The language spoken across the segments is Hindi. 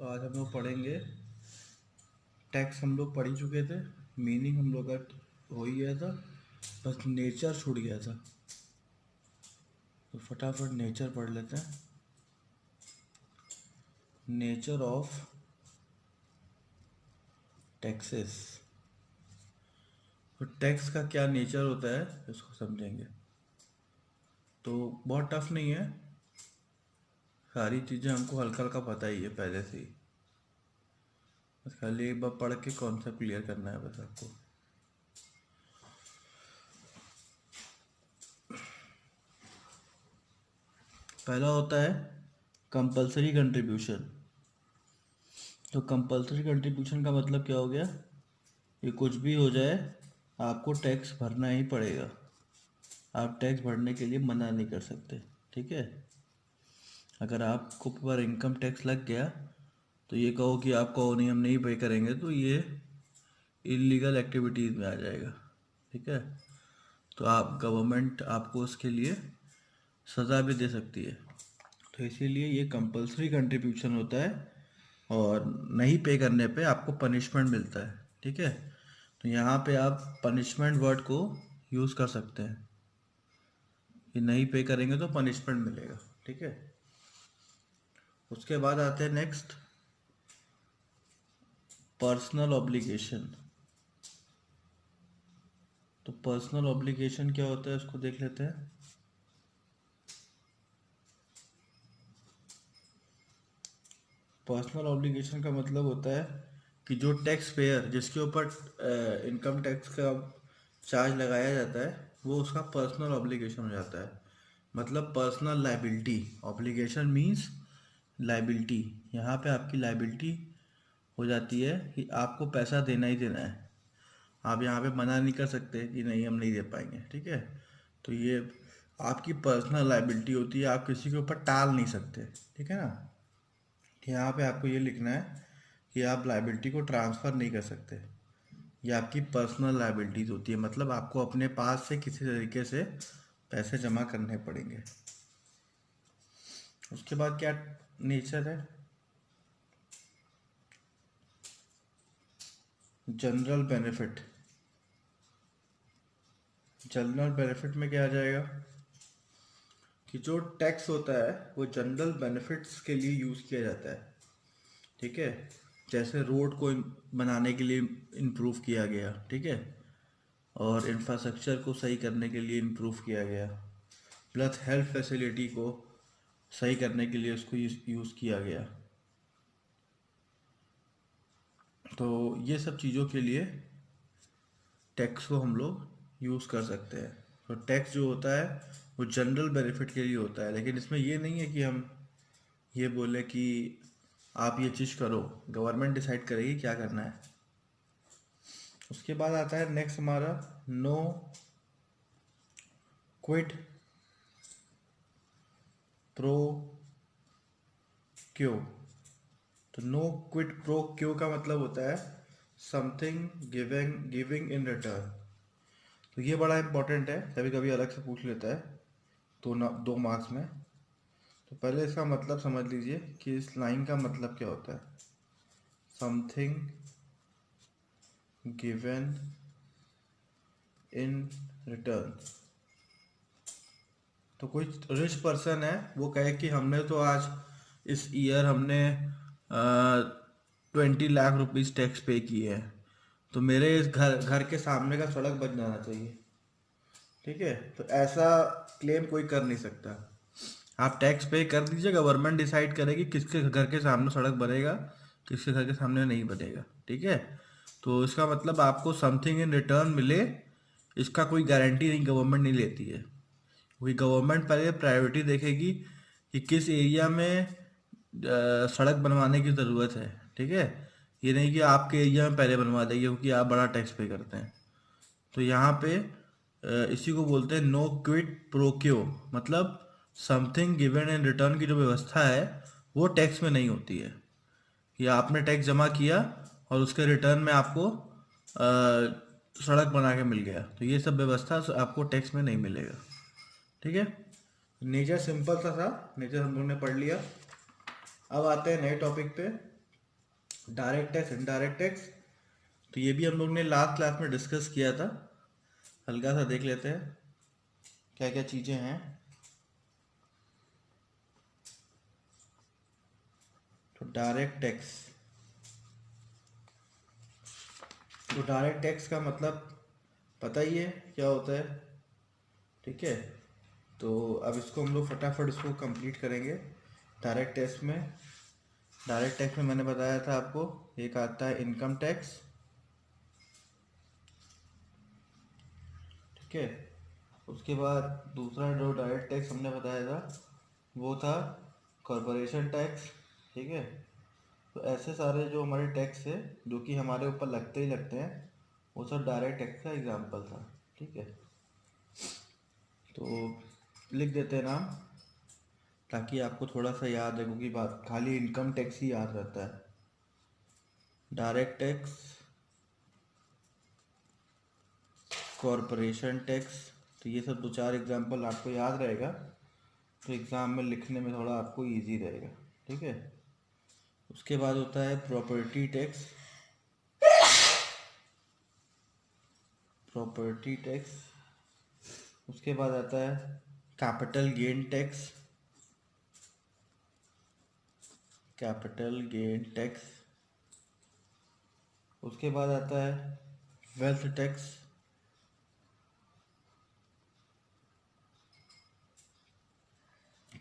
आज हम लोग पढ़ेंगे। टैक्स हम लोग पढ़ ही चुके थे, मीनिंग हम लोग का हो ही गया था, बस नेचर छूट गया था। तो फटाफट नेचर पढ़ लेते हैं। Nature of taxes. तो टैक्स का क्या नेचर होता है इसको समझेंगे। तो बहुत टफ नहीं है, सारी चीज़ें हमको हल्का हल्का पता ही है पहले से ही। बस खाली एक बार पढ़ के कॉन्सेप्ट क्लियर करना है बस आपको। पहला होता है कंपलसरी कंट्रीब्यूशन। तो कंपलसरी कंट्रीब्यूशन का मतलब क्या हो गया, ये कुछ भी हो जाए आपको टैक्स भरना ही पड़ेगा। आप टैक्स भरने के लिए मना नहीं कर सकते, ठीक है। अगर आपको पर इनकम टैक्स लग गया तो ये कहो कि आप कहो नहीं हम नहीं पे करेंगे, तो ये इलीगल एक्टिविटीज़ में आ जाएगा, ठीक है। तो आप गवर्नमेंट आपको उसके लिए सज़ा भी दे सकती है। तो इसीलिए ये कंपलसरी कंट्रीब्यूशन होता है और नहीं पे करने पे आपको पनिशमेंट मिलता है, ठीक है। तो यहाँ पे आप पनिशमेंट वर्ड को यूज़ कर सकते हैं कि नहीं पे करेंगे तो पनिशमेंट मिलेगा, ठीक है। उसके बाद आते हैं नेक्स्ट पर्सनल ऑब्लिगेशन। तो पर्सनल ऑब्लिगेशन क्या होता है उसको देख लेते हैं। पर्सनल ऑब्लिगेशन का मतलब होता है कि जो टैक्स पेयर जिसके ऊपर इनकम टैक्स का चार्ज लगाया जाता है वो उसका पर्सनल ऑब्लिगेशन हो जाता है। मतलब personal liability, obligation means liability. यहाँ पे आपकी लाइबिलिटी हो जाती है कि आपको पैसा देना ही देना है। आप यहाँ पे मना नहीं कर सकते कि नहीं हम नहीं दे पाएंगे, ठीक है। तो ये आपकी पर्सनल लाइबिलिटी होती है, आप किसी के ऊपर टाल नहीं सकते, ठीक है ना। यहाँ पे आपको ये लिखना है कि आप लाइबिलिटी को ट्रांसफ़र नहीं कर सकते। ये आपकी पर्सनल लाइबिलिटीज़ होती है, मतलब आपको अपने पास से किसी तरीके से पैसे जमा करने पड़ेंगे। उसके बाद क्या नेचर है, जनरल बेनिफिट। जनरल बेनिफिट में क्या आ जाएगा कि जो टैक्स होता है वो जनरल बेनिफिट्स के लिए यूज़ किया जाता है, ठीक है। जैसे रोड को बनाने के लिए इम्प्रूव किया गया, ठीक है, और इंफ्रास्ट्रक्चर को सही करने के लिए इम्प्रूव किया गया, प्लस हेल्थ फैसिलिटी को सही करने के लिए उसको यूज़ किया गया। तो ये सब चीज़ों के लिए टैक्स को हम लोग यूज़ कर सकते हैं। तो टैक्स जो होता है वो जनरल बेनिफिट के लिए होता है, लेकिन इसमें ये नहीं है कि हम ये बोले कि आप ये चीज़ करो, गवर्नमेंट डिसाइड करेगी क्या करना है। उसके बाद आता है नेक्स्ट हमारा नो क्विड प्रो क्यो। तो नो क्विड प्रो क्यो का मतलब होता है something giving giving in return. तो ये बड़ा इंपॉर्टेंट है, कभी कभी अलग से पूछ लेता है तो ना 2 मार्क्स में। तो पहले इसका मतलब समझ लीजिए कि इस लाइन का मतलब क्या होता है। Something given in return. तो कोई रिच पर्सन है, वो कहे कि हमने तो आज इस ईयर हमने 20 लाख रुपीज़ टैक्स पे किए हैं, तो मेरे इस घर घर के सामने का सड़क बन जाना चाहिए, ठीक है। तो ऐसा क्लेम कोई कर नहीं सकता। आप टैक्स पे कर दीजिए, गवर्नमेंट डिसाइड करेगी किसके घर के सामने सड़क बनेगा, किसके घर के सामने नहीं बनेगा, ठीक है। तो इसका मतलब आपको समथिंग इन रिटर्न मिले, इसका कोई गारंटी नहीं गवर्नमेंट नहीं लेती है। वही गवर्नमेंट पहले प्रायोरिटी देखेगी कि किस एरिया में सड़क बनवाने की ज़रूरत है, ठीक है। ये नहीं कि आपके एरिया में पहले बनवा देगी क्योंकि आप बड़ा टैक्स पे करते हैं। तो यहाँ पे इसी को बोलते हैं नो क्विड प्रो क्यो। मतलब समथिंग गिवन इन रिटर्न की जो व्यवस्था है वो टैक्स में नहीं होती है कि आपने टैक्स जमा किया और उसके रिटर्न में आपको सड़क बना के मिल गया। तो ये सब व्यवस्था आपको टैक्स में नहीं मिलेगा, ठीक है। नेचर सिंपल सा था, नेचर हम लोग ने पढ़ लिया। अब आते हैं नए टॉपिक पे, डायरेक्ट टैक्स, इनडायरेक्ट टैक्स, तो ये भी हम लोग ने लास्ट क्लास में डिस्कस किया था। हल्का सा देख लेते हैं क्या क्या चीज़ें हैं। तो डायरेक्ट टैक्स, तो डायरेक्ट टैक्स का मतलब पता ही है क्या होता है, ठीक है। तो अब इसको हम लोग फटाफट इसको कंप्लीट करेंगे। डायरेक्ट टैक्स में, डायरेक्ट टैक्स में मैंने बताया था आपको, एक आता है इनकम टैक्स, ठीक है। उसके बाद दूसरा जो डायरेक्ट टैक्स हमने बताया था वो था कॉरपोरेशन टैक्स, ठीक है। तो ऐसे सारे जो हमारे टैक्स है जो कि हमारे ऊपर लगते ही लगते हैं, वो सब डायरेक्ट टैक्स का एग्जाम्पल था, ठीक है। तो लिख देते हैं नाम, ताकि आपको थोड़ा सा याद है, क्योंकि बात खाली इनकम टैक्स ही याद रहता है। डायरेक्ट टैक्स, कॉरपोरेशन टैक्स, तो ये सब दो चार एग्जाम्पल आपको याद रहेगा, तो एग्ज़ाम में लिखने में थोड़ा आपको इजी रहेगा, ठीक है। उसके बाद होता है प्रॉपर्टी टैक्स, प्रॉपर्टी टैक्स। उसके बाद आता है capital gain tax, capital gain tax. उसके बाद आता है वेल्थ टैक्स,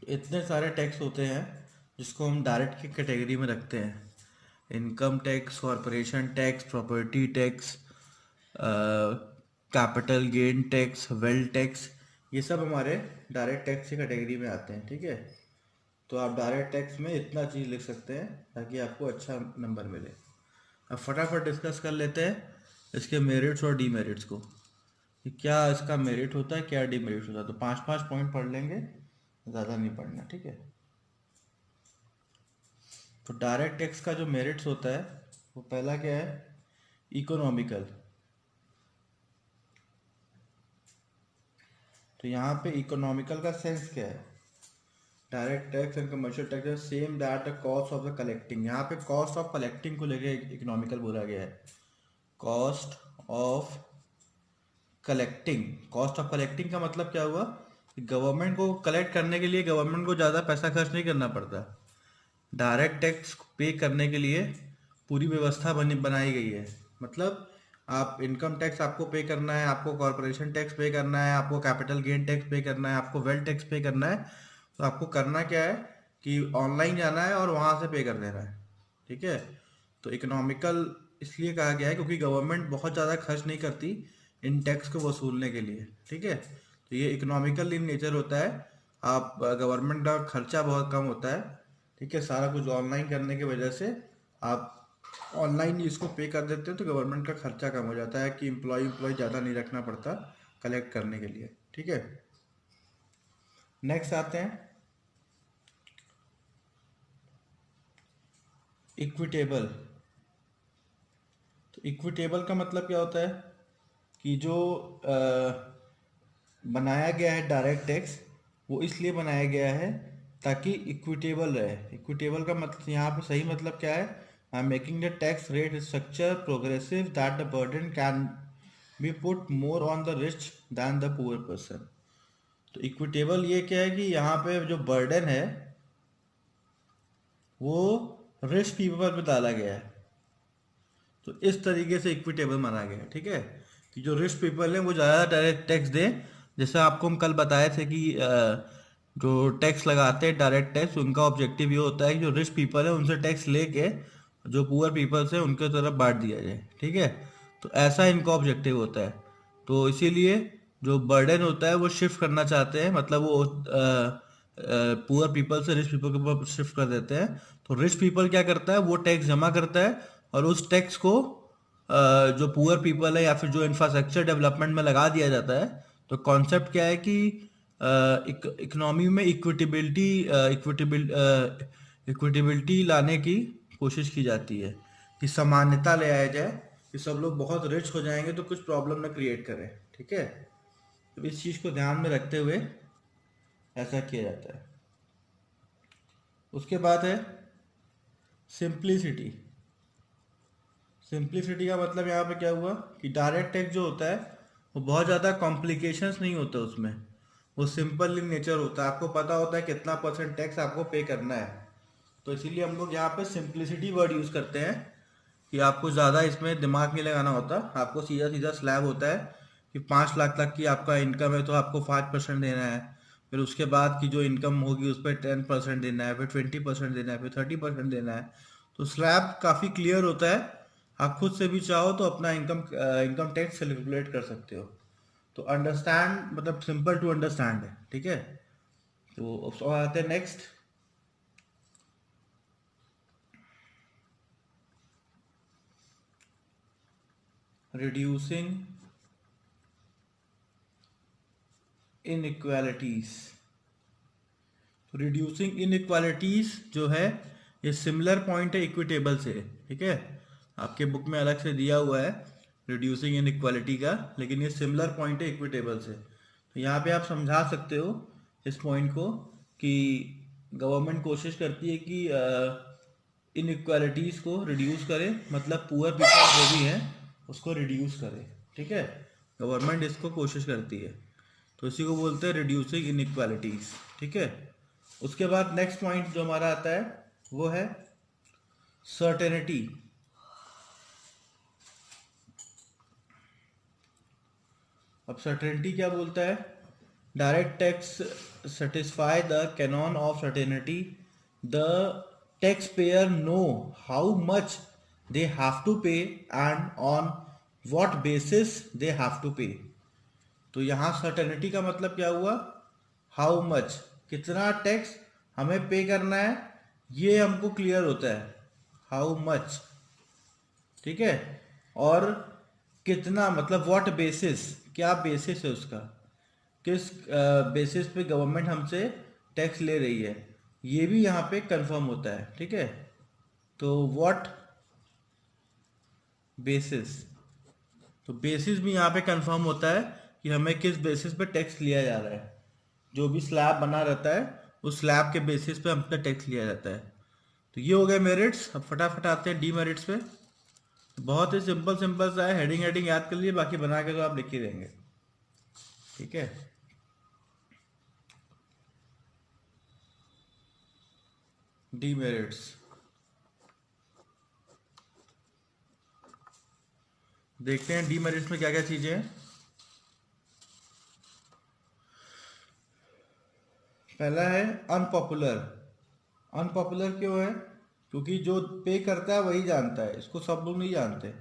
इतने सारे टैक्स होते हैं जिसको हम डायरेक्ट की कैटेगरी में रखते हैं। Income tax, corporation tax, property tax, capital gain tax, wealth tax, ये सब हमारे डायरेक्ट टैक्स की कैटेगरी में आते हैं, ठीक है। तो आप डायरेक्ट टैक्स में इतना चीज़ लिख सकते हैं ताकि आपको अच्छा नंबर मिले। अब फटाफट डिस्कस कर लेते हैं इसके मेरिट्स और डीमेरिट्स को, कि क्या इसका मेरिट होता है, क्या डीमेरिट होता है। तो 5-5 पॉइंट पढ़ लेंगे, ज़्यादा नहीं पढ़ना, ठीक है। तो डायरेक्ट टैक्स का जो मेरिट्स होता है वो पहला क्या है, इकोनॉमिकल। तो यहाँ पे इकोनॉमिकल का सेंस क्या है, direct tax and commercial tax same that the cost of the collecting. यहाँ पे कॉस्ट ऑफ कलेक्टिंग को लेके इकोनॉमिकल बोला गया है। Cost of collecting, cost of collecting का मतलब क्या हुआ कि गवर्नमेंट को कलेक्ट करने के लिए गवर्नमेंट को ज़्यादा पैसा खर्च नहीं करना पड़ता। डायरेक्ट टैक्स पे करने के लिए पूरी व्यवस्था बनाई गई है। मतलब आप इनकम टैक्स आपको पे करना है, आपको कॉरपोरेशन टैक्स पे करना है, आपको कैपिटल गेन टैक्स पे करना है, आपको वेल्थ टैक्स पे करना है। तो आपको करना क्या है कि ऑनलाइन जाना है और वहाँ से पे कर देना है, ठीक है। तो इकोनॉमिकल इसलिए कहा गया है क्योंकि गवर्नमेंट बहुत ज़्यादा खर्च नहीं करती इन टैक्स को वसूलने के लिए, ठीक है। तो ये इकोनॉमिकल इन नेचर होता है। आप गवर्नमेंट का खर्चा बहुत कम होता है, ठीक है। सारा कुछ ऑनलाइन करने की वजह से आप ऑनलाइन इसको पे कर देते हैं, तो गवर्नमेंट का खर्चा कम हो जाता है कि एम्प्लॉय ज़्यादा नहीं रखना पड़ता कलेक्ट करने के लिए, ठीक है। नेक्स्ट आते हैं इक्विटेबल। तो इक्विटेबल का मतलब क्या होता है कि जो बनाया गया है डायरेक्ट टैक्स, वो इसलिए बनाया गया है ताकि इक्विटेबल रहे। इक्विटेबल का मतलब यहाँ पे सही मतलब क्या है, I am making the tax rate structure progressive that the burden can be put more on the rich than the poor person. तो इक्विटेबल ये क्या है कि यहाँ पे जो बर्डन है वो रिच पीपल पे डाला गया है। तो इस तरीके से इक्विटेबल माना गया है, ठीक है, कि जो रिच पीपल हैं वो ज़्यादा डायरेक्ट टैक्स दें। जैसे आपको हम कल बताए थे कि जो टैक्स लगाते हैं डायरेक्ट टैक्स, उनका ऑब्जेक्टिव ये होता है कि जो रिच पीपल है उनसे टैक्स लेके जो पुअर पीपल्स है उनके तरफ बांट दिया जाए, ठीक है। तो ऐसा इनका ऑब्जेक्टिव होता है। तो इसीलिए जो बर्डन होता है वो शिफ्ट करना चाहते हैं, मतलब वो पुअर पीपल से रिच पीपल के ऊपर शिफ्ट कर देते हैं। तो रिच पीपल क्या करता है, वो टैक्स जमा करता है और उस टैक्स को जो पुअर पीपल है या फिर जो इंफ्रास्ट्रक्चर डेवलपमेंट में लगा दिया जाता है। तो कॉन्सेप्ट क्या है कि इकोनॉमी में इक्विटेबिलिटी लाने की कोशिश की जाती है, कि समानता ले आया जाए, कि सब लोग बहुत रिच हो जाएंगे तो कुछ प्रॉब्लम ना क्रिएट करें, ठीक है। तो इस चीज़ को ध्यान में रखते हुए ऐसा किया जाता है। उसके बाद है सिंप्लिसिटी। सिंप्लिसिटी का मतलब यहाँ पे क्या हुआ कि डायरेक्ट टैक्स जो होता है वो बहुत ज़्यादा कॉम्प्लिकेशंस नहीं होता उसमें, वो सिंपल इन नेचर होता है, आपको पता होता है कितना परसेंट टैक्स आपको पे करना है। तो इसीलिए हम लोग यहाँ पे सिंप्लिसिटी वर्ड यूज़ करते हैं कि आपको ज़्यादा इसमें दिमाग नहीं लगाना होता, आपको सीधा सीधा स्लैब होता है कि 5 लाख तक की आपका इनकम है तो आपको 5% देना है, फिर उसके बाद की जो इनकम होगी उस पर 10% देना है, फिर 20% देना है, फिर 30% देना है। तो स्लैब काफ़ी क्लियर होता है, आप खुद से भी चाहो तो अपना इनकम टैक्स कैलकुलेट कर सकते हो। तो अंडरस्टैंड मतलब सिंपल टू अंडरस्टैंड है, ठीक है। तो अब आते हैं next, reducing inequalities. Reducing inequalities जो है ये सिमिलर पॉइंट है इक्विटेबल से, ठीक है। आपके बुक में अलग से दिया हुआ है रिड्यूसिंग इनइक्वालिटी का, लेकिन ये सिमिलर पॉइंट है इक्विटेबल से। तो यहाँ पे आप समझा सकते हो इस पॉइंट को कि गवर्नमेंट कोशिश करती है कि इनइक्वालिटीज को रिड्यूस करे, मतलब पुअर पीपल जो भी हैं उसको रिड्यूस करे, ठीक है। गवर्नमेंट इसको कोशिश करती है, तो इसी को बोलते हैं रिड्यूसिंग इनइक्वालिटीज, ठीक है। उसके बाद नेक्स्ट पॉइंट जो हमारा आता है वो है सर्टेनिटी। अब सर्टेनिटी क्या बोलता है, direct tax satisfy the canon of certainty, the tax payer know how much they have to pay and on what basis they have to pay. तो यहाँ सर्टेनिटी का मतलब क्या हुआ, हाउ मच, कितना टैक्स हमें पे करना है ये हमको क्लियर होता है, हाउ मच, ठीक है। और कितना मतलब व्हाट बेसिस, क्या बेसिस है उसका, किस बेसिस पे गवर्नमेंट हमसे टैक्स ले रही है, ये भी यहाँ पे कंफर्म होता है, ठीक है। तो व्हाट बेसिस, तो बेसिस भी यहाँ पे कंफर्म होता है कि हमें किस बेसिस पे टैक्स लिया जा रहा है, जो भी स्लैब बना रहता है उस स्लैब के बेसिस पे हमसे टैक्स लिया जाता है। तो ये हो गए मेरिट्स। अब फटाफट आते हैं डीमेरिट्स पे। बहुत ही सिंपल सिंपल सा है, हेडिंग हेडिंग याद कर लिए, बाकी बना के तो आप लिख ही देंगे, ठीक है। डीमेरिट्स देखते हैं, डीमेरिट्स में क्या क्या चीजें हैं। पहला है अनपॉपुलर। अनपॉपुलर क्यों है, क्योंकि जो पे करता है वही जानता है, इसको सब लोग नहीं जानते,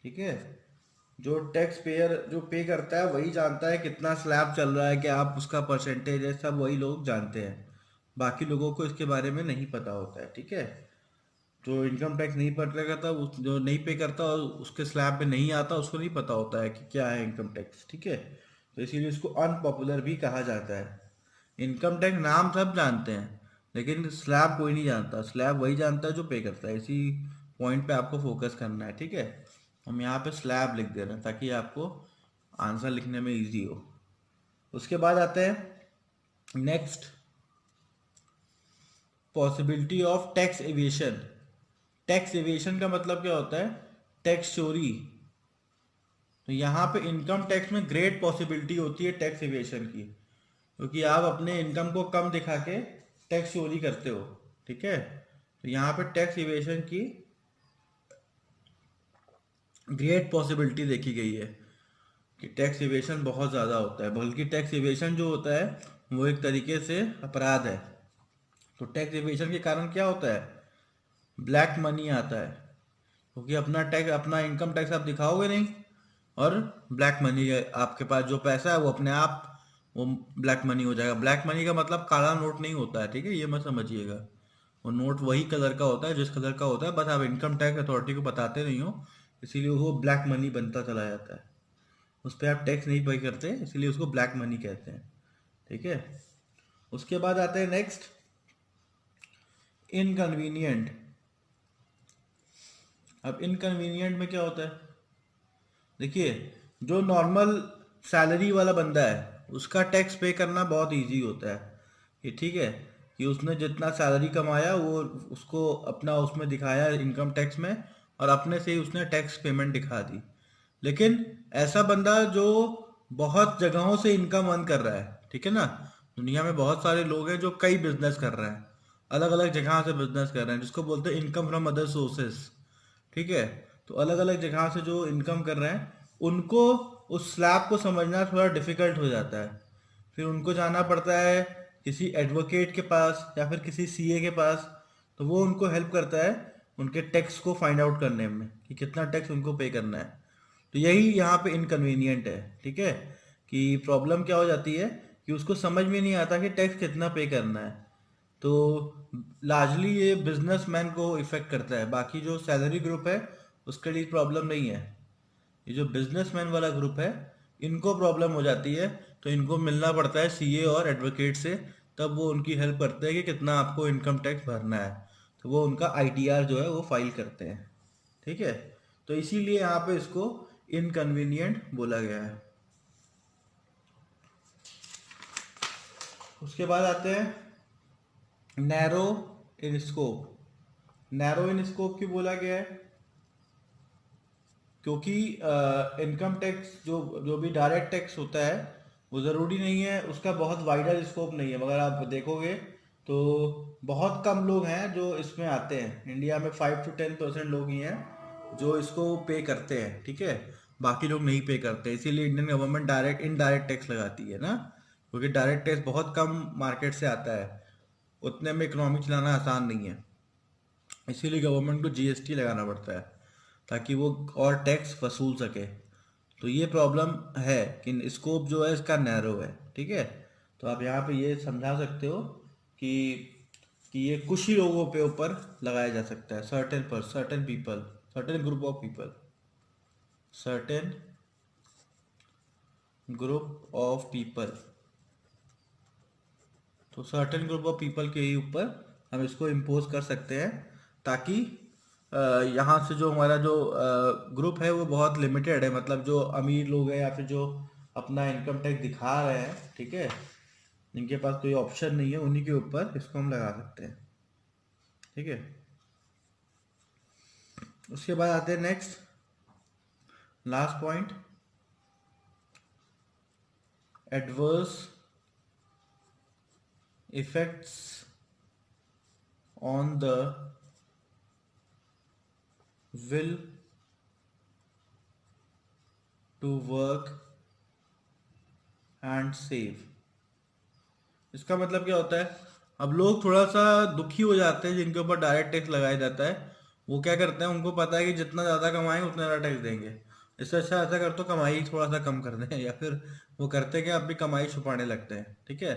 ठीक है। जो टैक्स पेयर जो पे करता है वही जानता है कितना स्लैब चल रहा है, क्या आप उसका परसेंटेज है, सब वही लोग जानते हैं, बाकी लोगों को इसके बारे में नहीं पता होता है, ठीक है। जो इनकम टैक्स नहीं पे करता, जो नहीं पे करता और उसके स्लैब पे नहीं आता उसको नहीं पता होता है कि क्या है इनकम टैक्स, ठीक है। तो इसीलिए इसको अनपॉपुलर भी कहा जाता है। इनकम टैक्स नाम सब जानते हैं लेकिन स्लैब कोई नहीं जानता, स्लैब वही जानता है जो पे करता है। इसी पॉइंट पे आपको फोकस करना है, ठीक है। हम यहाँ पे स्लैब लिख दे रहे हैं ताकि आपको आंसर लिखने में इजी हो। उसके बाद आते हैं next, possibility of tax aviation. Tax aviation का मतलब क्या होता है, टैक्स चोरी। तो यहाँ पे इनकम टैक्स में ग्रेट पॉसिबिलिटी होती है टैक्स एविएशन की, क्योंकि आप अपने इनकम को कम दिखा के टैक्स चोरी करते हो, ठीक है। तो यहाँ पे टैक्स इवेशन की ग्रेट पॉसिबिलिटी देखी गई है कि टैक्स इवेशन बहुत ज़्यादा होता है, बल्कि टैक्स इवेशन जो होता है वो एक तरीके से अपराध है। तो टैक्स इवेशन के कारण क्या होता है, ब्लैक मनी आता है, क्योंकि अपना टैक्स अपना इनकम टैक्स आप दिखाओगे नहीं, और ब्लैक मनी आपके पास जो पैसा है वो अपने आप वो ब्लैक मनी हो जाएगा। ब्लैक मनी का मतलब काला नोट नहीं होता है, ठीक है, ये मत समझिएगा। वो नोट वही कलर का होता है जिस कलर का होता है, बस आप इनकम टैक्स अथॉरिटी को बताते नहीं हो, इसीलिए वो ब्लैक मनी बनता चला जाता है। उस पर आप टैक्स नहीं पे करते, इसीलिए उसको ब्लैक मनी कहते हैं, ठीक है। उसके बाद आते हैं नेक्स्ट, इनकन्वीनियंट। अब इनकन्वीनियंट में क्या होता है, देखिए जो नॉर्मल सैलरी वाला बंदा है उसका टैक्स पे करना बहुत इजी होता है, ये ठीक है, कि उसने जितना सैलरी कमाया वो उसको अपना उसमें दिखाया इनकम टैक्स में, और अपने से ही उसने टैक्स पेमेंट दिखा दी। लेकिन ऐसा बंदा जो बहुत जगहों से इनकम अर्न कर रहा है, ठीक है ना, दुनिया में बहुत सारे लोग हैं जो कई बिजनेस कर रहे हैं, अलग अलग जगह से बिजनेस कर रहे हैं, जिसको बोलते हैं इनकम फ्रॉम अदर सोर्सेस। ठीक है, तो अलग अलग जगह से जो इनकम कर रहे हैं उनको उस स्लैब को समझना थोड़ा डिफिकल्ट हो जाता है। फिर उनको जाना पड़ता है किसी एडवोकेट के पास या फिर किसी सीए के पास, तो वो उनको हेल्प करता है उनके टैक्स को फाइंड आउट करने में कि कितना टैक्स उनको पे करना है। तो यही यहाँ पे इनकन्वीनियंट है। ठीक है, कि प्रॉब्लम क्या हो जाती है कि उसको समझ में नहीं आता कि टैक्स कितना पे करना है। तो लार्जली ये बिजनेसमैन को इफेक्ट करता है, बाकी जो सैलरी ग्रुप है उसके लिए प्रॉब्लम नहीं है। ये जो बिजनेसमैन वाला ग्रुप है इनको प्रॉब्लम हो जाती है, तो इनको मिलना पड़ता है सीए और एडवोकेट से, तब वो उनकी हेल्प करते हैं कि कितना आपको इनकम टैक्स भरना है। तो वो उनका आईटीआर जो है वो फाइल करते हैं। ठीक है, तो इसीलिए यहाँ पे इसको इनकन्वीनियंट बोला गया है। उसके बाद आते हैं narrow in scope. Narrow in scope क्यों बोला गया है? क्योंकि इनकम टैक्स जो जो भी डायरेक्ट टैक्स होता है वो ज़रूरी नहीं है, उसका बहुत वाइडर स्कोप नहीं है। मगर आप देखोगे तो बहुत कम लोग हैं जो इसमें आते हैं। इंडिया में 5 to 10% लोग ही हैं जो इसको पे करते हैं। ठीक है, बाकी लोग नहीं पे करते, इसीलिए Indian government direct indirect tax लगाती है ना, क्योंकि डायरेक्ट टैक्स बहुत कम मार्केट से आता है, उतने में इकोनॉमी चलाना आसान नहीं है। इसीलिए गवर्नमेंट को जीएसटी लगाना पड़ता है ताकि वो और टैक्स वसूल सके। तो ये प्रॉब्लम है कि स्कोप जो है इसका नैरो है। ठीक है, तो आप यहाँ पे ये समझा सकते हो कि ये कुछ ही लोगों पे ऊपर लगाया जा सकता है, certain people, certain group of people, certain group of people. तो सर्टेन ग्रुप ऑफ पीपल के ही ऊपर हम इसको इम्पोज कर सकते हैं, ताकि यहाँ से जो हमारा जो ग्रुप है वो बहुत लिमिटेड है, मतलब जो अमीर लोग हैं या फिर जो अपना इनकम टैक्स दिखा रहे हैं, ठीक है, जिनके पास कोई ऑप्शन नहीं है, उन्हीं के ऊपर इसको हम लगा सकते हैं। ठीक है, उसके बाद आते हैं next last point, adverse effects on the will to work and save. इसका मतलब क्या होता है? अब लोग थोड़ा सा दुखी हो जाते हैं जिनके ऊपर डायरेक्ट टैक्स लगाया जाता है। वो क्या करते हैं, उनको पता है कि जितना ज़्यादा कमाएं उतना ज़्यादा टैक्स देंगे, इससे अच्छा ऐसा कर तो कमाई थोड़ा सा कम कर दें, या फिर वो करते हैं कि अपनी कमाई छुपाने लगते हैं। ठीक है,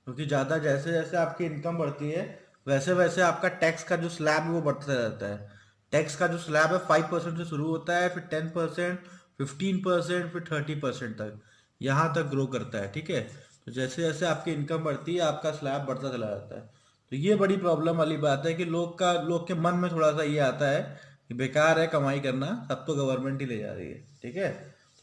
क्योंकि ज़्यादा जैसे जैसे आपकी इनकम बढ़ती है वैसे वैसे आपका टैक्स का जो स्लैब है वो बढ़ता रहता है। टैक्स का जो स्लैब है 5% से शुरू होता है, फिर 10%, 15%, फिर 30% तक, यहाँ तक ग्रो करता है। ठीक है, तो जैसे जैसे आपकी इनकम बढ़ती है आपका स्लैब बढ़ता चला जाता है। तो ये बड़ी प्रॉब्लम वाली बात है कि लोग के मन में थोड़ा सा ये आता है कि बेकार है कमाई करना, सब तो गवर्नमेंट ही ले जा रही है। ठीक है,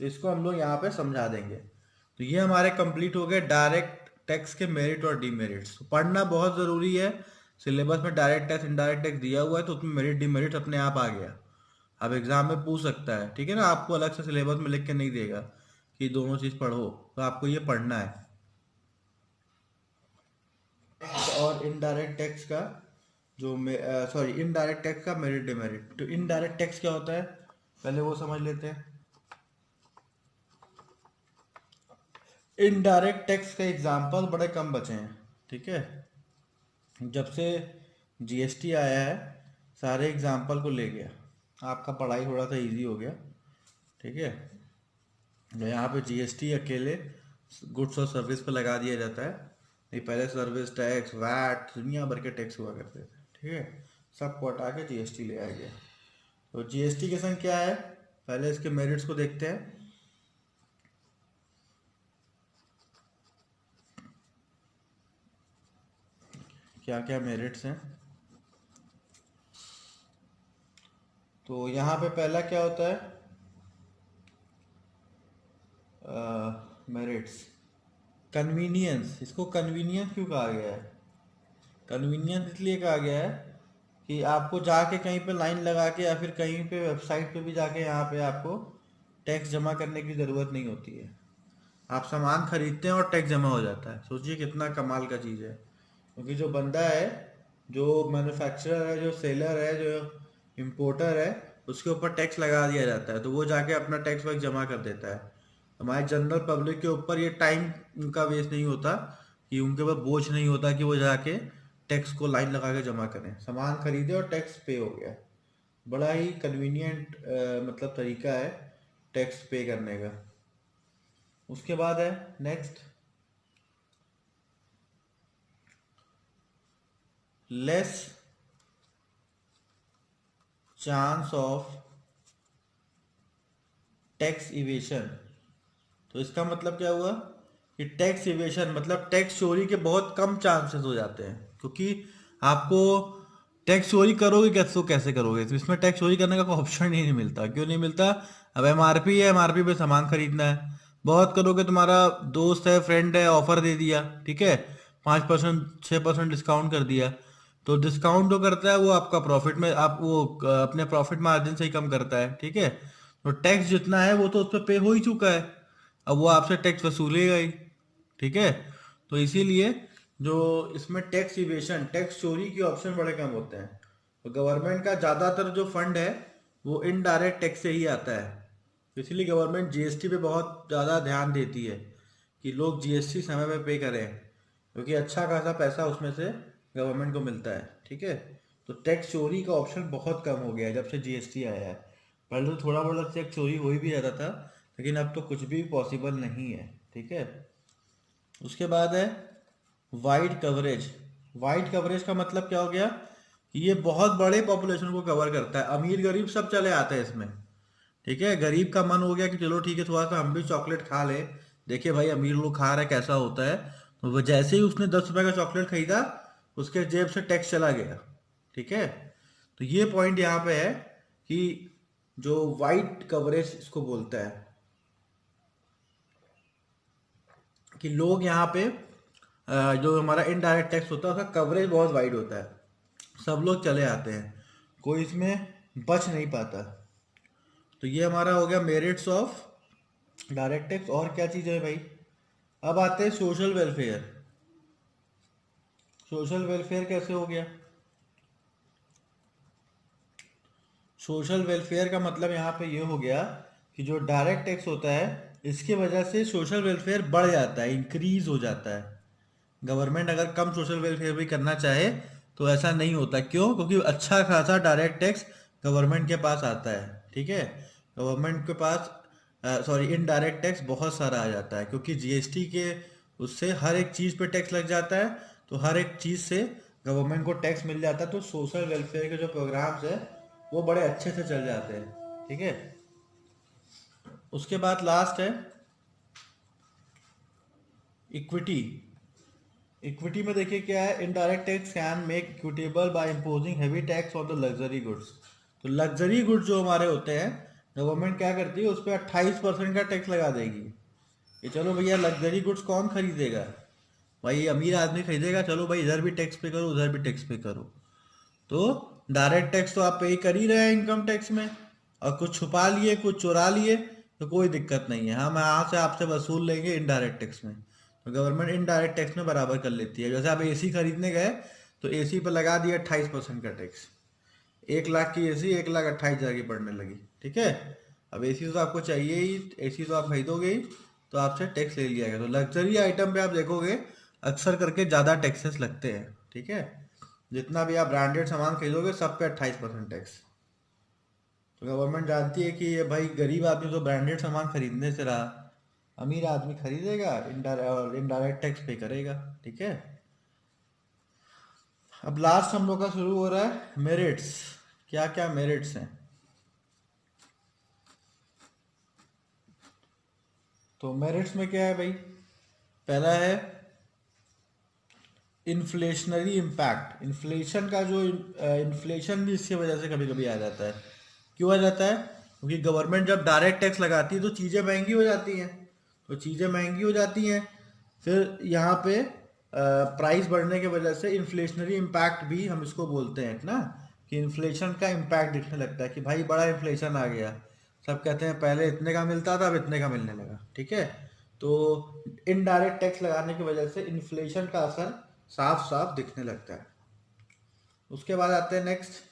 तो इसको हम लोग यहाँ पे समझा देंगे। तो ये हमारे कंप्लीट हो गए डायरेक्ट टैक्स के मेरिट और डीमेरिट्स। तो पढ़ना बहुत ज़रूरी है। सिलेबस में डायरेक्ट टैक्स इनडायरेक्ट टैक्स दिया हुआ है, तो उसमें मेरिट डीमेरिट अपने आप आ गया। अब एग्जाम में पूछ सकता है, ठीक है ना, आपको अलग से सिलेबस में लिख के नहीं देगा कि दोनों चीज़ पढ़ो, तो आपको ये पढ़ना है। और इनडायरेक्ट टैक्स का जो इनडायरेक्ट टैक्स का मेरिट डिमेरिट। तो इनडायरेक्ट टैक्स क्या होता है पहले वो समझ लेते हैं। इनडायरेक्ट टैक्स के एग्जाम्पल बड़े कम बचे हैं। ठीक है, जब से जीएसटी आया है सारे एग्जाम्पल को ले गया, आपका पढ़ाई थोड़ा सा इजी हो गया। ठीक है, तो यहाँ पे जीएसटी अकेले गुड्स और सर्विस पे लगा दिया जाता है, नहीं पहले सर्विस टैक्स वैट दुनिया भर के टैक्स हुआ करते थे। ठीक है, सबको हटा के जीएसटी ले आया गया। तो जीएसटी के संग क्या है, पहले इसके मेरिट्स को देखते हैं। क्या क्या मेरिट्स हैं, तो यहाँ पे पहला क्या होता है, मेरिट्स कन्वीनियंस। इसको कन्वीनियंस क्यों कहा गया है? कन्वीनियंस इसलिए कहा गया है कि आपको जाके कहीं पे लाइन लगा के या फिर कहीं पे वेबसाइट पे भी जाके यहाँ पे आपको टैक्स जमा करने की ज़रूरत नहीं होती है। आप सामान खरीदते हैं और टैक्स जमा हो जाता है। सोचिए कितना कमाल का चीज़ है। क्योंकि जो बंदा है, जो मैन्युफैक्चरर है, जो सेलर है, जो इम्पोर्टर है, उसके ऊपर टैक्स लगा दिया जाता है, तो वो जाके अपना टैक्स वैक्स जमा कर देता है। हमारे जनरल पब्लिक के ऊपर ये टाइम उनका वेस्ट नहीं होता, कि उनके ऊपर बोझ नहीं होता कि वो जाके टैक्स को लाइन लगा के जमा करें। सामान खरीदे और टैक्स पे हो गया। बड़ा ही कन्वीनियंट मतलब तरीका है टैक्स पे करने का। उसके बाद है next, less chance of tax evasion. तो इसका मतलब क्या हुआ कि टैक्स इवेशन मतलब टैक्स चोरी के बहुत कम चांसेस हो जाते हैं। क्योंकि आपको टैक्स चोरी करोगे कैसे, तो कैसे करोगे, तो इसमें टैक्स चोरी करने का कोई ऑप्शन ही नहीं मिलता। क्यों नहीं मिलता? अब एमआरपी है, एमआरपी पे सामान खरीदना है। बहुत करोगे, तुम्हारा दोस्त है, फ्रेंड है, ऑफर दे दिया, ठीक है, 5% 6% डिस्काउंट कर दिया, तो डिस्काउंट जो करता है वो आपका प्रॉफिट में, आप वो अपने प्रॉफिट मार्जिन से ही कम करता है, ठीक है। तो टैक्स जितना है वो तो उस पर पे हो ही चुका है, अब वो आपसे टैक्स वसूलेगा ही, ठीक है। तो इसीलिए जो इसमें टैक्स इवेशन, टैक्स चोरी के ऑप्शन बड़े कम होते हैं। तो गवर्नमेंट का ज़्यादातर जो फंड है वो इनडायरेक्ट टैक्स से ही आता है। तो इसलिए गवर्नमेंट जीएसटी पे बहुत ज़्यादा ध्यान देती है कि लोग जीएसटी समय में पे करें, क्योंकि अच्छा खासा पैसा उसमें से गवर्नमेंट को मिलता है, ठीक है। तो टैक्स चोरी का ऑप्शन बहुत कम हो गया है जब से जीएसटी आया है। पहले तो थोड़ा बहुत टैक्स चोरी हो ही भी जाता था, लेकिन अब तो कुछ भी पॉसिबल नहीं है, ठीक है। उसके बाद है वाइड कवरेज। वाइड कवरेज का मतलब क्या हो गया कि ये बहुत बड़े पॉपुलेशन को कवर करता है, अमीर गरीब सब चले आते हैं इसमें, ठीक है। गरीब का मन हो गया कि चलो ठीक है, थोड़ा सा हम भी चॉकलेट खा ले, देखिए भाई अमीर लोग खा रहे हैं कैसा होता है, तो वो जैसे ही उसने 10 रुपए का चॉकलेट खरीदा, उसके जेब से टैक्स चला गया, ठीक है। तो ये पॉइंट यहाँ पे है कि जो वाइड कवरेज इसको बोलता है, कि लोग यहाँ पे जो हमारा इनडायरेक्ट टैक्स होता है उसका कवरेज बहुत वाइड होता है, सब लोग चले आते हैं, कोई इसमें बच नहीं पाता। तो ये हमारा हो गया मेरिट्स ऑफ डायरेक्ट टैक्स। और क्या चीज़ है भाई? अब आते हैं सोशल वेलफेयर। सोशल वेलफेयर कैसे हो गया? सोशल वेलफेयर का मतलब यहाँ पे ये हो गया कि जो डायरेक्ट टैक्स होता है इसकी वजह से सोशल वेलफेयर बढ़ जाता है, इंक्रीज हो जाता है। गवर्नमेंट अगर कम सोशल वेलफेयर भी करना चाहे तो ऐसा नहीं होता। क्यों? क्योंकि अच्छा खासा डायरेक्ट टैक्स गवर्नमेंट के पास आता है, ठीक है। गवर्नमेंट के पास सॉरी इनडायरेक्ट टैक्स बहुत सारा आ जाता है, क्योंकि जीएसटी के उससे हर एक चीज़ पे टैक्स लग जाता है, तो हर एक चीज़ से गवर्नमेंट को टैक्स मिल जाता है। तो सोशल वेलफेयर के जो प्रोग्राम्स है वो बड़े अच्छे से चल जाते हैं, ठीक है। उसके बाद लास्ट है इक्विटी। इक्विटी में देखिए क्या है, indirect tax can make equitable by imposing heavy tax on the luxury goods. तो लग्जरी गुड्स जो हमारे होते हैं, गवर्नमेंट क्या करती है, उस पर 28% का टैक्स लगा देगी। ये चलो भैया लग्जरी गुड्स कौन खरीदेगा? भाई अमीर आदमी खरीदेगा, चलो भाई इधर भी टैक्स पे करो, उधर भी टैक्स पे करो। तो डायरेक्ट टैक्स तो आप पे ही कर ही रहे हैं इनकम टैक्स में, और कुछ छुपा लिए, कुछ चुरा लिए, तो कोई दिक्कत नहीं है, हम यहाँ से आपसे वसूल लेंगे इनडायरेक्ट टैक्स में। तो गवर्नमेंट इनडायरेक्ट टैक्स में बराबर कर लेती है। जैसे आप एसी खरीदने गए तो एसी पर लगा दिया 28% का टैक्स, 1 लाख की एसी 1,28,000 की पड़ने लगी, ठीक है। अब एसी तो आपको चाहिए ही, एसी तो आप खरीदोगे ही, तो आपसे टैक्स ले लिया गया। तो लग्जरी आइटम पे आप देखोगे अक्सर करके ज़्यादा टैक्सेस लगते हैं, ठीक है। जितना भी आप ब्रांडेड सामान खरीदोगे सब पे 28% टैक्स। तो गवर्नमेंट जानती है कि ये भाई गरीब आदमी तो ब्रांडेड सामान खरीदने से रहा, अमीर आदमी खरीदेगा इनडायरेक्ट टैक्स पे करेगा, ठीक है। अब लास्ट हम लोग का शुरू हो रहा है मेरिट्स। क्या क्या मेरिट्स हैं? तो मेरिट्स में क्या है भाई? पहला है इन्फ्लेशनरी इम्पैक्ट। इन्फ्लेशन का जो इन्फ्लेशन भी इसकी वजह से कभी कभी आ जाता है। क्यों आ जाता है? क्योंकि गवर्नमेंट जब डायरेक्ट टैक्स लगाती है तो चीज़ें महंगी हो जाती हैं। तो चीज़ें महंगी हो जाती हैं, फिर यहाँ पे प्राइस बढ़ने की वजह से इन्फ्लेशनरी इम्पैक्ट भी हम इसको बोलते हैं ना, कि इन्फ्लेशन का इम्पैक्ट दिखने लगता है कि भाई बड़ा इन्फ्लेशन आ गया। सब कहते हैं पहले इतने का मिलता था, अब इतने का मिलने लगा। ठीक है, तो इनडायरेक्ट टैक्स लगाने की वजह से इन्फ्लेशन का असर साफ साफ दिखने लगता है। उसके बाद आते हैं नेक्स्ट,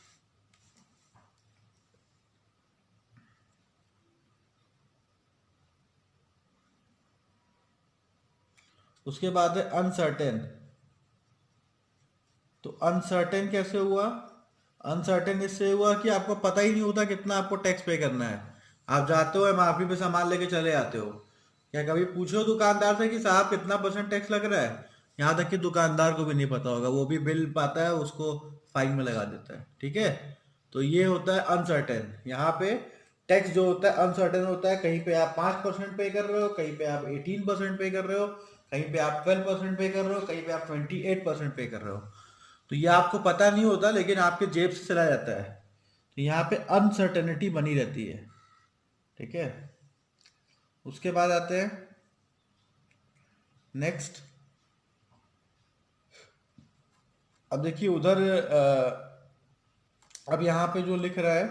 उसके बाद है अनसर्टेन। तो अनसर्टेन कैसे हुआ? अनसर्टेन इससे हुआ कि आपको पता ही नहीं होता कितना आपको टैक्स पे करना है। आप जाते हो एमआरपी पे सामान लेके चले आते हो, क्या कभी पूछो दुकानदार से कि साहब कितना परसेंट टैक्स लग रहा है? यहाँ तक कि दुकानदार को भी नहीं पता होगा, वो भी बिल पाता है उसको फाइन में लगा देता है। ठीक है, तो ये होता है अनसर्टेन। यहाँ पे टैक्स जो होता है अनसर्टेन होता है। कहीं पे आप 5% पे कर रहे हो, कहीं पे आप 18% पे कर रहे हो, कहीं पे आप 12% पे कर रहे हो, कहीं पे आप 28% पे कर रहे हो। तो ये आपको पता नहीं होता, लेकिन आपके जेब से चला जाता है। तो यहाँ पे अनसर्टेनिटी बनी रहती है। ठीक है, उसके बाद आते हैं नेक्स्ट। अब देखिए उधर अब यहाँ पे जो लिख रहा है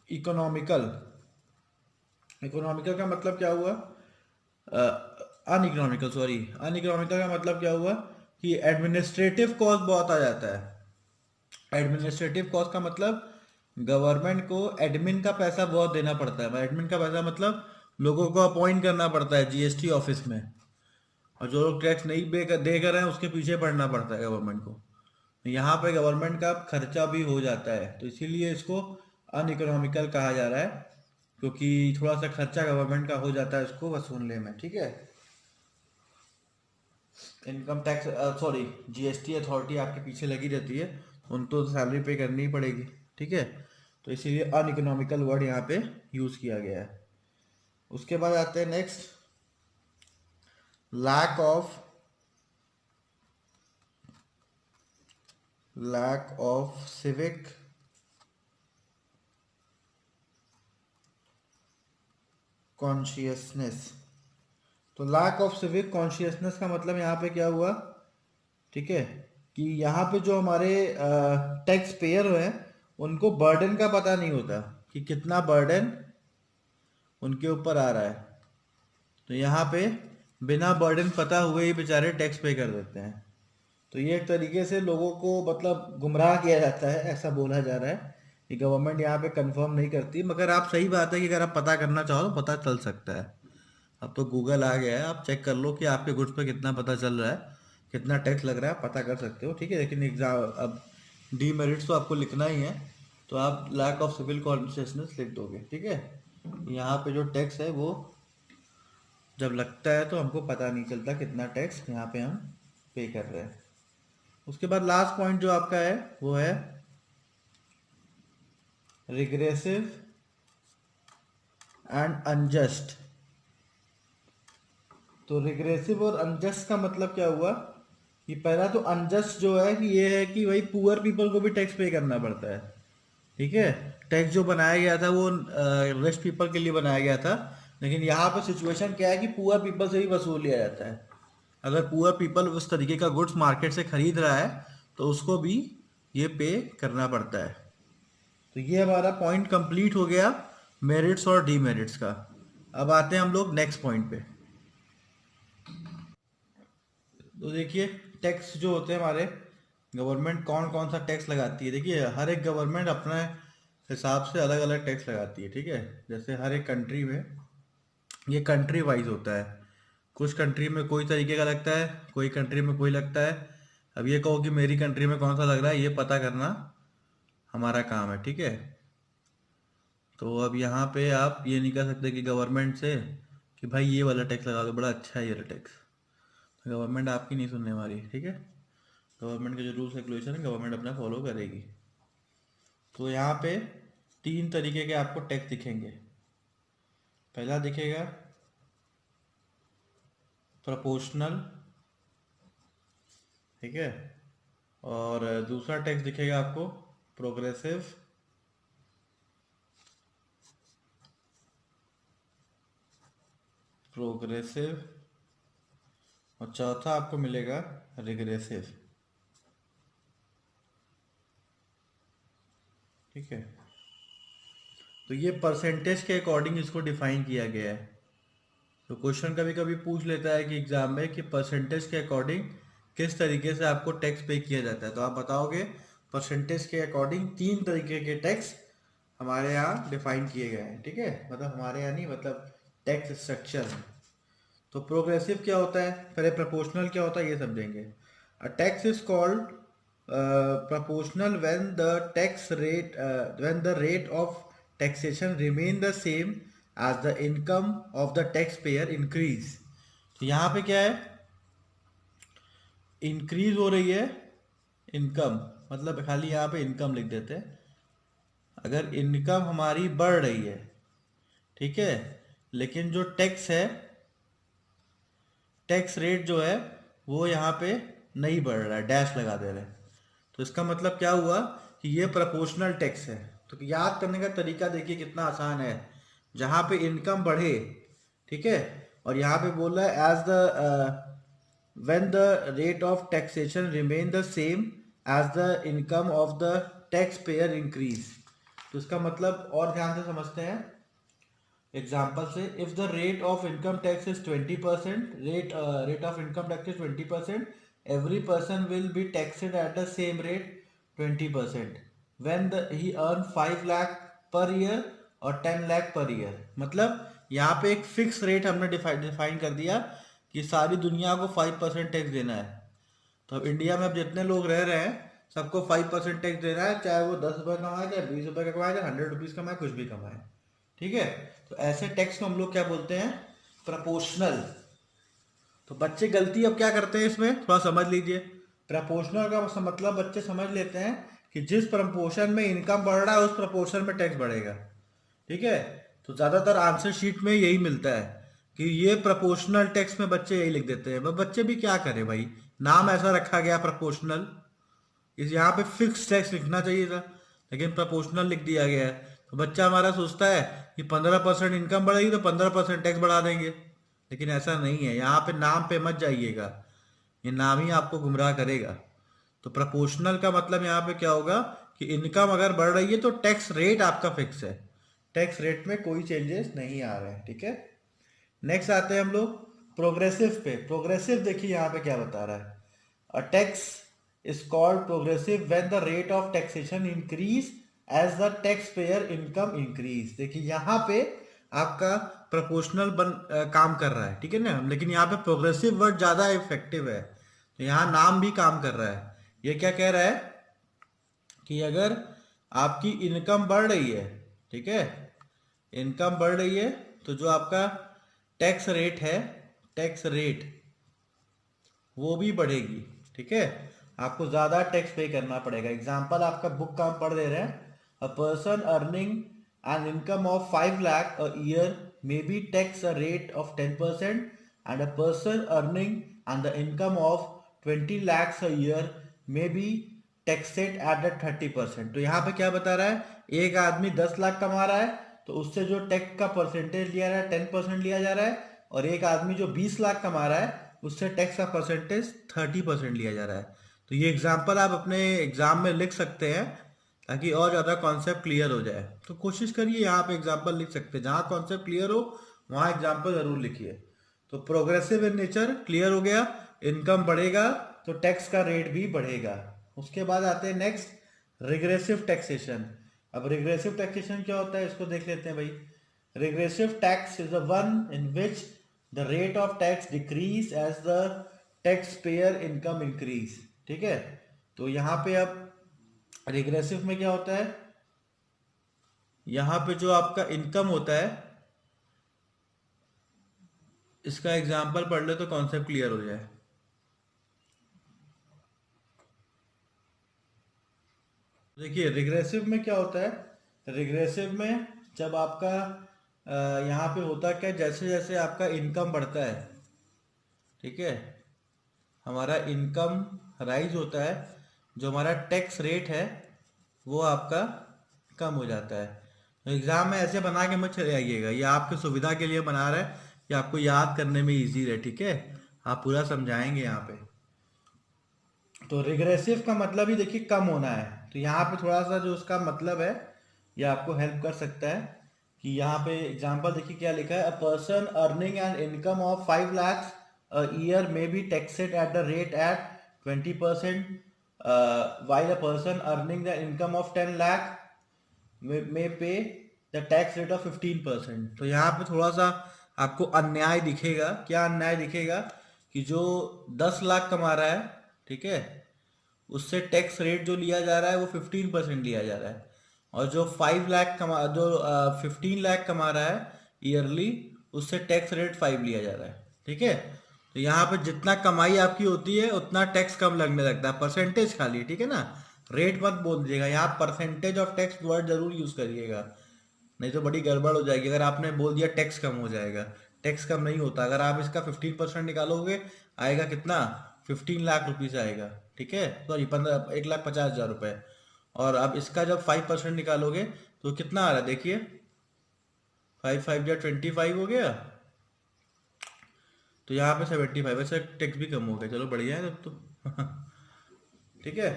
इकोनॉमिकल, इकोनॉमिकल का मतलब क्या हुआ? अनइकोनॉमिकल, सॉरी, अनइकोनॉमिकल का मतलब क्या हुआ कि एडमिनिस्ट्रेटिव कॉस्ट बहुत आ जाता है। एडमिनिस्ट्रेटिव कॉस्ट का मतलब गवर्नमेंट को एडमिन का पैसा बहुत देना पड़ता है। एडमिन का पैसा मतलब लोगों को अपॉइंट करना पड़ता है जीएसटी ऑफिस में, और जो लोग टैक्स नहीं दे कर रहे हैं उसके पीछे पड़ना पड़ता है गवर्नमेंट को। यहाँ पे गवर्नमेंट का खर्चा भी हो जाता है, तो इसीलिए इसको अनइकोनॉमिकल कहा जा रहा है, क्योंकि थोड़ा सा खर्चा गवर्नमेंट का हो जाता है इसको वसूलने में। ठीक है, income tax, sorry, GST authority आपके पीछे लगी रहती है, उनको तो सैलरी पे करनी ही पड़ेगी। ठीक है, तो इसीलिए अनइकोनॉमिकल वर्ड यहाँ पे यूज किया गया है। उसके बाद आते हैं next, lack of, lack of civic consciousness. तो लैक ऑफ सिविक कॉन्शियसनेस का मतलब यहाँ पे क्या हुआ? ठीक है, कि यहाँ पे जो हमारे टैक्स पेयर हैं उनको बर्डन का पता नहीं होता कि कितना बर्डन उनके ऊपर आ रहा है। तो यहाँ पे बिना बर्डन पता हुए ही बेचारे टैक्स पे कर देते हैं। तो ये एक तरीके से लोगों को मतलब गुमराह किया जाता है, ऐसा बोला जा रहा है कि गवर्नमेंट यहाँ पे कंफर्म नहीं करती। मगर आप, सही बात है कि अगर आप पता करना चाहो तो पता चल सकता है। अब तो गूगल आ गया है, आप चेक कर लो कि आपके गुड्स पे कितना पता चल रहा है, कितना टैक्स लग रहा है, पता कर सकते हो। ठीक है, लेकिन एग्जाम अब डीमेरिट्स तो आपको लिखना ही है, तो आप लैक ऑफ सिविल कॉन्शियसनेस लिख दोगे। ठीक है, यहाँ पे जो टैक्स है वो जब लगता है तो हमको पता नहीं चलता कितना टैक्स यहाँ पे हम पे कर रहे हैं। उसके बाद लास्ट पॉइंट जो आपका है वो है रिग्रेसिव एंड अनजस्ट। तो रिग्रेसिव और अनजस्ट का मतलब क्या हुआ कि पहला तो अनजस्ट जो है कि ये है कि भाई पुअर पीपल को भी टैक्स पे करना पड़ता है। ठीक है, टैक्स जो बनाया गया था वो रिच पीपल के लिए बनाया गया था, लेकिन यहाँ पे सिचुएशन क्या है कि पुअर पीपल से भी वसूल लिया जाता है। अगर पुअर पीपल उस तरीके का गुड्स मार्केट से खरीद रहा है तो उसको भी ये पे करना पड़ता है। तो ये हमारा पॉइंट कंप्लीट हो गया मेरिट्स और डीमेरिट्स का। अब आते हैं हम लोग नेक्स्ट पॉइंट पे। तो देखिए टैक्स जो होते हैं हमारे, गवर्नमेंट कौन कौन सा टैक्स लगाती है। देखिए हर एक गवर्नमेंट अपने हिसाब से अलग अलग टैक्स लगाती है। ठीक है, जैसे हर एक कंट्री में ये कंट्री वाइज होता है। कुछ कंट्री में कोई तरीके का लगता है, कोई कंट्री में कोई लगता है। अब ये कहो कि मेरी कंट्री में कौन सा लग रहा है, ये पता करना हमारा काम है। ठीक है, तो अब यहाँ पे आप ये नहीं कह सकते कि गवर्नमेंट से कि भाई ये वाला टैक्स लगा दो, बड़ा अच्छा है ये वाला टैक्स। गवर्नमेंट आपकी नहीं सुनने वाली। ठीक है, गवर्नमेंट के जो रूल्स रेगुलेशन है गवर्नमेंट अपना फॉलो करेगी। तो यहाँ पे तीन तरीके के आपको टैक्स दिखेंगे। पहला दिखेगा प्रोपोर्शनल, ठीक है, और दूसरा टैक्स दिखेगा आपको प्रोग्रेसिव, प्रोग्रेसिव, और चौथा आपको मिलेगा रिग्रेसिव। ठीक है, तो ये परसेंटेज के अकॉर्डिंग इसको डिफाइन किया गया है। तो क्वेश्चन कभी कभी पूछ लेता है कि एग्जाम में कि परसेंटेज के अकॉर्डिंग किस तरीके से आपको टैक्स पे किया जाता है, तो आप बताओगे परसेंटेज के अकॉर्डिंग 3 तरीके के टैक्स हमारे यहाँ डिफाइन किए गए हैं। ठीक है, मतलब हमारे यहाँ नहीं, मतलब टैक्स स्ट्रक्चर में। तो प्रोग्रेसिव क्या होता है, पहले प्रोपोर्शनल क्या होता है ये समझेंगे। अ tax is called proportional when the rate of taxation remain the same as the income of the taxpayer increase। तो यहाँ पे क्या है, इंक्रीज हो रही है इनकम, मतलब खाली यहाँ पे इनकम लिख देते हैं। अगर इनकम हमारी बढ़ रही है, ठीक है, लेकिन जो टैक्स है, टैक्स रेट जो है वो यहाँ पे नहीं बढ़ रहा है, डैश लगा दे रहे हैं, तो इसका मतलब क्या हुआ कि ये प्रोपोर्शनल टैक्स है। तो याद करने का तरीका देखिए कितना आसान है। जहाँ पे इनकम बढ़े, ठीक है, और यहाँ पे बोल रहा है as the when the rate of taxation remain the same as the income of the taxpayer increase। तो इसका मतलब और ध्यान से समझते हैं एग्जाम्पल से। If the rate of income tax is 20%, rate of income tax is 20%, every person will be taxed at the same rate 20% when he earn 5 lakh per year और 10 लाख पर ईयर। मतलब यहाँ पे एक फिक्स रेट हमने डिफाइन कर दिया कि सारी दुनिया को 5% टैक्स देना है। तो अब इंडिया में अब जितने लोग रह रहे हैं सबको 5% टैक्स देना है, चाहे वो 10 रुपये कमाए, चाहे 20 रुपये का कमाए, चाहे 100 रुपीज़ कमाए, कुछ भी कमाए। ठीक है, तो ऐसे टैक्स को हम लोग क्या बोलते हैं, प्रपोर्शनल। तो बच्चे गलती अब क्या करते हैं इसमें थोड़ा समझ लीजिए। प्रपोर्शनल का मतलब बच्चे समझ लेते हैं कि जिस प्रपोर्शन में इनकम बढ़ रहा है उस प्रपोर्शन में टैक्स बढ़ेगा। ठीक है, तो ज्यादातर आंसर शीट में यही मिलता है कि ये प्रपोर्शनल टैक्स में बच्चे यही लिख देते हैं। बच्चे भी क्या करें भाई, नाम ऐसा रखा गया प्रपोर्शनल, इस यहाँ पे फिक्स टैक्स लिखना चाहिए था, लेकिन प्रपोर्शनल लिख दिया गया है। तो बच्चा हमारा सोचता है कि 15% इनकम बढ़ेगी तो 15% टैक्स बढ़ा देंगे, लेकिन ऐसा नहीं है। यहाँ पे नाम पे मत जाइएगा, ये नाम ही आपको गुमराह करेगा। तो प्रपोर्शनल का मतलब यहाँ पे क्या होगा कि इनकम अगर बढ़ रही है तो टैक्स रेट आपका फिक्स है, टैक्स रेट में कोई चेंजेस नहीं आ रहे हैं। ठीक है, नेक्स्ट आते हैं हम लोग प्रोग्रेसिव पे। प्रोग्रेसिव देखिए यहाँ पे क्या बता रहा है, a tax is called progressive when the rate of taxation increase as the tax payer income increase. देखिए यहाँ पे आपका प्रोपोर्शनल काम कर रहा है, ठीक है ना, लेकिन यहाँ पे प्रोग्रेसिव वर्ड ज्यादा इफेक्टिव है, तो यहाँ नाम भी काम कर रहा है। ये क्या कह रहा है कि अगर आपकी इनकम बढ़ रही है, ठीक है, इनकम बढ़ रही है, तो जो आपका टैक्स रेट है, टैक्स रेट वो भी बढ़ेगी। ठीक है, आपको ज्यादा टैक्स पे करना पड़ेगा। एग्जांपल आपका बुक का हम पढ़ दे रहे हैं, a person earning an income of 5 lakh a year may be tax a rate of 10% and a person earning and the income of 20 lakhs a year may be taxed at the 30%। तो यहाँ पे क्या बता रहा है, एक आदमी 10 लाख कमा रहा है तो उससे जो टैक्स का परसेंटेज लिया रहा है 10% लिया जा रहा है, और एक आदमी जो 20 लाख कमा रहा है उससे टैक्स का परसेंटेज 30% लिया जा रहा है। तो ये एग्जाम्पल आप अपने एग्जाम में लिख सकते हैं ताकि और ज़्यादा कॉन्सेप्ट क्लियर हो जाए। तो कोशिश करिए यहाँ पे एग्जाम्पल लिख सकते हैं, जहाँ कॉन्सेप्ट क्लियर हो वहाँ एग्जाम्पल जरूर लिखिए। तो प्रोग्रेसिव इन नेचर क्लियर हो गया, इनकम बढ़ेगा तो टैक्स का रेट भी बढ़ेगा। उसके बाद आते हैं नेक्स्ट रिग्रेसिव टैक्सेशन। अब रिग्रेसिव टैक्सेशन क्या होता है इसको देख लेते हैं भाई। Regressive tax is the one in which the rate of tax decrease as the tax payer income increase. ठीक है, तो यहाँ पे अब रिग्रेसिव में क्या होता है, यहाँ पे जो आपका इनकम होता है, इसका एग्जाम्पल पढ़ ले तो कॉन्सेप्ट क्लियर हो जाए। देखिए रिग्रेसिव में क्या होता है, रिग्रेसिव में जब आपका यहाँ पे होता क्या, जैसे जैसे आपका इनकम बढ़ता है, ठीक है, हमारा इनकम राइज होता है, जो हमारा टैक्स रेट है वो आपका कम हो जाता है। तो एग्जाम में ऐसे बना के मत चले आइएगा, ये आपकी सुविधा के लिए बना रहा है कि आपको याद करने में इजी रहे। ठीक है, आप पूरा समझाएंगे यहाँ पे। तो रिग्रेसिव का मतलब ही देखिए कम होना है, तो यहाँ पे थोड़ा सा जो उसका मतलब है ये आपको हेल्प कर सकता है कि यहाँ पे एग्जांपल देखिए क्या लिखा है, a person earning an income of 5 lakhs a year may be taxed at the rate at 20%, while a person earning the income of 10 lakh may pay the tax rate of 15%। तो यहाँ पे थोड़ा सा आपको अन्याय दिखेगा। क्या अन्याय दिखेगा कि जो 10 लाख कमा रहा है, ठीक है, उससे टैक्स रेट जो लिया जा रहा है वो 15% लिया जा रहा है, और जो 15 लाख कमा रहा है ईयरली, उससे टैक्स रेट 5 लिया जा रहा है। ठीक है, तो यहाँ पे जितना कमाई आपकी होती है उतना टैक्स कम लगने लगता है, परसेंटेज खाली, ठीक है ना, रेट मत बोल दीजिएगा, यहाँ परसेंटेज ऑफ टैक्स वर्ड जरूर यूज करिएगा, नहीं तो बड़ी गड़बड़ हो जाएगी। अगर आपने बोल दिया टैक्स कम हो जाएगा, टैक्स कम नहीं होता। अगर आप इसका 15% निकालोगे, आएगा कितना, 15 लाख रुपीज आएगा। ठीक है, सॉरी 1,50,000 रुपए। और अब इसका जब 5% निकालोगे तो कितना आ रहा है, देखिए 5×5 = 25 हो गया, तो यहाँ पे 75, वैसे टैक्स भी कम हो गया, चलो बढ़िया है तब तो। ठीक है,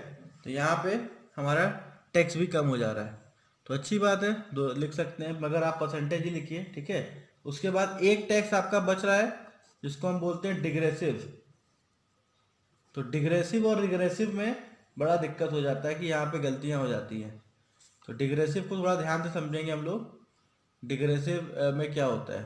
तो यहाँ पे हमारा टैक्स भी कम हो जा रहा है, तो अच्छी बात है, दो लिख सकते हैं, मगर आप परसेंटेज ही लिखिए। ठीक है, उसके बाद एक टैक्स आपका बच रहा है जिसको हम बोलते हैं डिग्रेसिव। तो डिग्रेसिव और रिग्रेसिव में बड़ा दिक्कत हो जाता है कि यहाँ पे गलतियाँ हो जाती हैं। तो डिग्रेसिव को थोड़ा ध्यान से समझेंगे हम लोग, डिग्रेसिव में क्या होता है।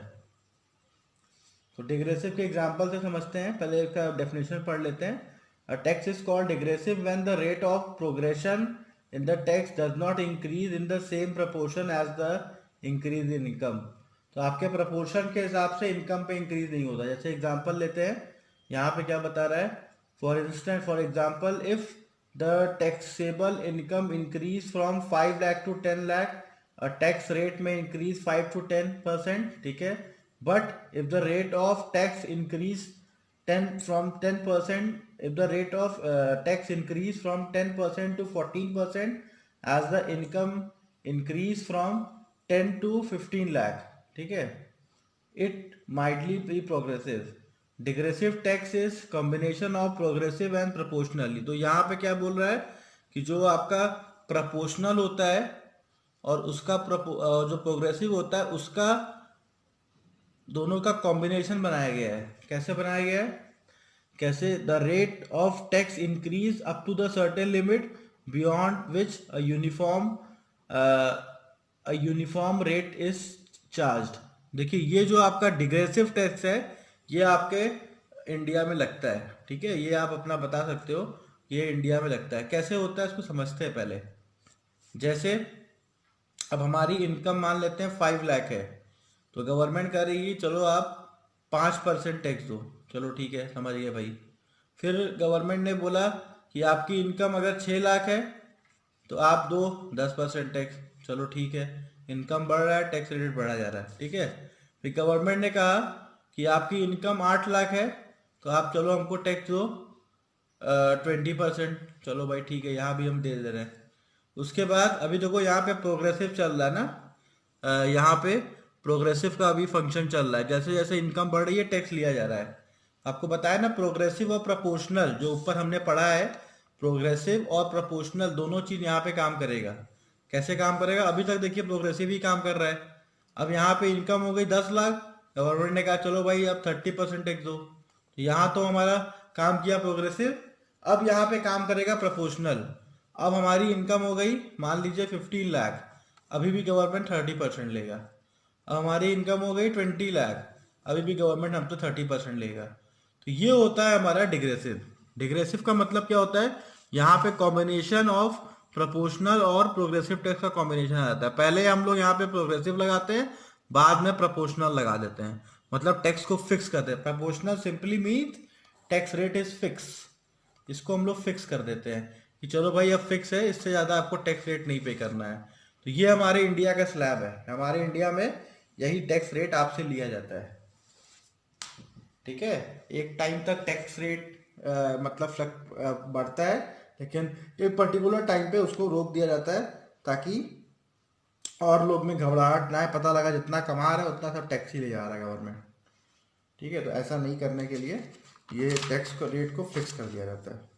तो डिग्रेसिव के एग्जांपल से समझते हैं, पहले इसका डेफिनेशन पढ़ लेते हैं। A tax is called degressive when the rate of progression in the tax does not increase in the same proportion as the increase in income. तो आपके प्रपोर्शन के हिसाब से इनकम पे इंक्रीज नहीं होता। जैसे एग्जांपल लेते हैं, यहाँ पे क्या बता रहा है, for example if the taxable income increase from 5 lakh to 10 lakh, tax rate में इंक्रीज 5 to 10%। ठीक है, but if the rate of tax increase 10% if the rate of tax increase from 10% to 14% as the income increase from 10 to 15 lakh, ठीक है, it mildly be progressive। Degressive tax is combination of progressive and proportionally. तो यहाँ पे क्या बोल रहा है कि जो आपका प्रोपोर्शनल होता है और उसका जो प्रोग्रेसिव होता है उसका दोनों का कॉम्बिनेशन बनाया गया है। कैसे बनाया गया है, कैसे, the rate of tax increase up to the certain limit beyond which a uniform rate is charged. देखिए ये जो आपका डिग्रेसिव टैक्स है ये आपके इंडिया में लगता है। ठीक है, ये आप अपना बता सकते हो, ये इंडिया में लगता है। कैसे होता है इसको समझते हैं पहले। जैसे अब हमारी इनकम मान लेते हैं 5 लाख है, तो गवर्नमेंट कह रही है चलो आप 5% टैक्स दो, चलो ठीक है समझिए भाई। फिर गवर्नमेंट ने बोला कि आपकी इनकम अगर 6 लाख है तो आप दो 10% टैक्स, चलो ठीक है, इनकम बढ़ रहा है, टैक्स रेट बढ़ा जा रहा है। ठीक है, फिर गवर्नमेंट ने कहा कि आपकी इनकम 8 लाख है तो आप चलो हमको टैक्स दो 20%, चलो भाई ठीक है, यहाँ भी हम दे दे रहे हैं। उसके बाद अभी देखो यहाँ पे प्रोग्रेसिव चल रहा है ना, यहाँ पे प्रोग्रेसिव का अभी फंक्शन चल रहा है, जैसे जैसे इनकम बढ़ रही है टैक्स लिया जा रहा है। आपको बताया ना प्रोग्रेसिव और प्रोपोर्शनल, जो ऊपर हमने पढ़ा है, प्रोग्रेसिव और प्रोपोर्शनल दोनों चीज यहाँ पे काम करेगा। कैसे काम करेगा, अभी तक देखिए प्रोग्रेसिव ही काम कर रहा है। अब यहाँ पे इनकम हो गई 10 लाख, गवर्नमेंट ने कहा चलो भाई अब 30% टैक्स दो, तो यहाँ तो हमारा काम किया प्रोग्रेसिव। अब यहाँ पे काम करेगा प्रोपोर्शनल। अब हमारी इनकम हो गई मान लीजिए 15 लाख, अभी भी गवर्नमेंट 30% लेगा। अब हमारी इनकम हो गई 20 लाख, अभी भी गवर्नमेंट हम तो 30% लेगा। तो ये होता है हमारा डिग्रेसिव। डिग्रेसिव का मतलब क्या होता है, यहाँ पे कॉम्बिनेशन ऑफ प्रोपोर्शनल और प्रोग्रेसिव टैक्स का कॉम्बिनेशन आ जाता है। पहले हम लोग यहाँ पे प्रोग्रेसिव लगाते हैं, बाद में प्रोपोर्शनल लगा देते हैं, मतलब टैक्स को फिक्स करते हैं। Proportional simply means tax rate is fix, इसको हम लोग फिक्स कर देते हैं कि चलो भाई अब फिक्स है, इससे ज़्यादा आपको टैक्स रेट नहीं पे करना है। तो ये हमारे इंडिया का स्लैब है, हमारे इंडिया में यही टैक्स रेट आपसे लिया जाता है। ठीक है, एक टाइम तक टैक्स रेट मतलब बढ़ता है, लेकिन एक पर्टिकुलर टाइम पे उसको रोक दिया जाता है ताकि और लोग में घबराहट ना आए, पता लगा जितना कमा रहा है उतना सब टैक्स ही ले जा रहा है गवर्नमेंट। ठीक है, तो ऐसा नहीं करने के लिए ये टैक्स रेट को फिक्स कर दिया जाता है।